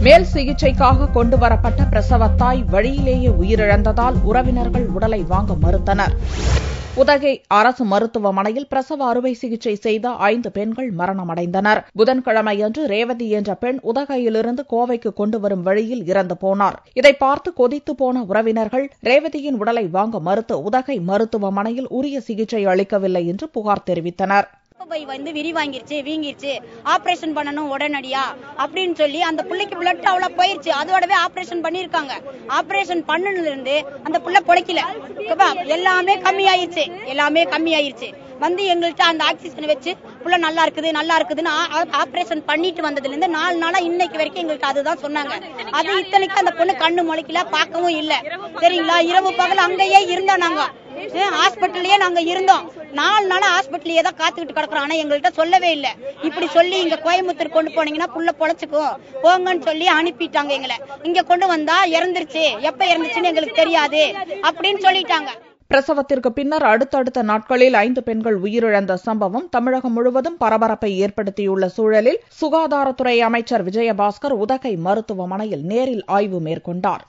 மேல் சிகிச்சைக்காக கொண்டுவரப்பட்ட பிரசவத்தாய் வழியிலேயே உயிரிழந்ததால் உறவினர்கள் உடலை வாங்க மறுத்தனர். உதகை அரசு மருத்துவமனையில் பிரசவ அறுவை சிகிச்சை செய்த 5 பெண்கள் மரணமடைந்தனர். புதன்கிழமையன்று ரேவதி என்ற பெண் உதகையிலிருந்து கோவைக்கு கொண்டு வரும் வழியில் இறந்து போனார். இதை பார்த்து கொதித்து போன உறவினர்கள் ரேவதியின் உடலை வாங்க மறுத்து உதகை மருத்துவமனையில் உரிய சிகிச்சை அளிக்கவில்லை என்று புகார் தெரிவித்தனர். விரிவாங்கிருச்சு, வீங்கிருச்சு, ஆபரேஷன் பண்ணணும் உடனடியா அப்படின்னு சொல்லி அந்த பிள்ளைக்கு பிளட் அவ்வளவு போயிருச்சு. அதோடவே ஆபரேஷன் பண்ணிருக்காங்க. ஆபரேஷன் பண்ணதுல இருந்து அந்த பிள்ளை பொழைக்கல. எல்லாமே கம்மியாயிருச்சு. வந்து எங்கள்கிட்ட அந்த ஆக்சிஜன் வச்சு புள்ள நல்லா இருக்குதுன்னு ஆபரேஷன் பண்ணிட்டு வந்ததுல இருந்து 4 நாளா இன்னைக்கு வரைக்கும் எங்களுக்கு அதுதான் சொன்னாங்க. அது இத்தனைக்கு அந்த பொண்ணு கண்ணு முளைக்கல, பார்க்கவும் இல்ல. சரிங்களா, இரவு பகல் அங்கேயே இருந்தோம். நாங்க ஹாஸ்பிட்டல்லயே நாங்க இருந்தோம். 4 நாளா ஹாஸ்பிட்டல்லயே தான் காத்துக்கிட்டு கிடக்குறோம். ஆனா எங்கள்கிட்ட சொல்லவே இல்ல. இப்படி சொல்லி இங்க கோயம்புத்தூர் கொண்டு போனீங்கன்னா புள்ள பொழைச்சுக்கும் போங்கன்னு சொல்லி அனுப்பிட்டாங்க எங்களை. இங்க கொண்டு வந்தா இறந்துருச்சு, எப்ப இறந்துச்சுன்னு எங்களுக்கு தெரியாது அப்படின்னு சொல்லிட்டாங்க. பிரசவத்திற்கு பின்னர் அடுத்தடுத்த நாட்களில் 5 பெண்கள் உயிரிழந்த சம்பவம் தமிழகம் முழுவதும் பரபரப்பை ஏற்படுத்தியுள்ள சூழலில் சுகாதாரத்துறை அமைச்சர் விஜயபாஸ்கர் உதகை மருத்துவமனையில் நேரில் ஆய்வு மேற்கொண்டார்.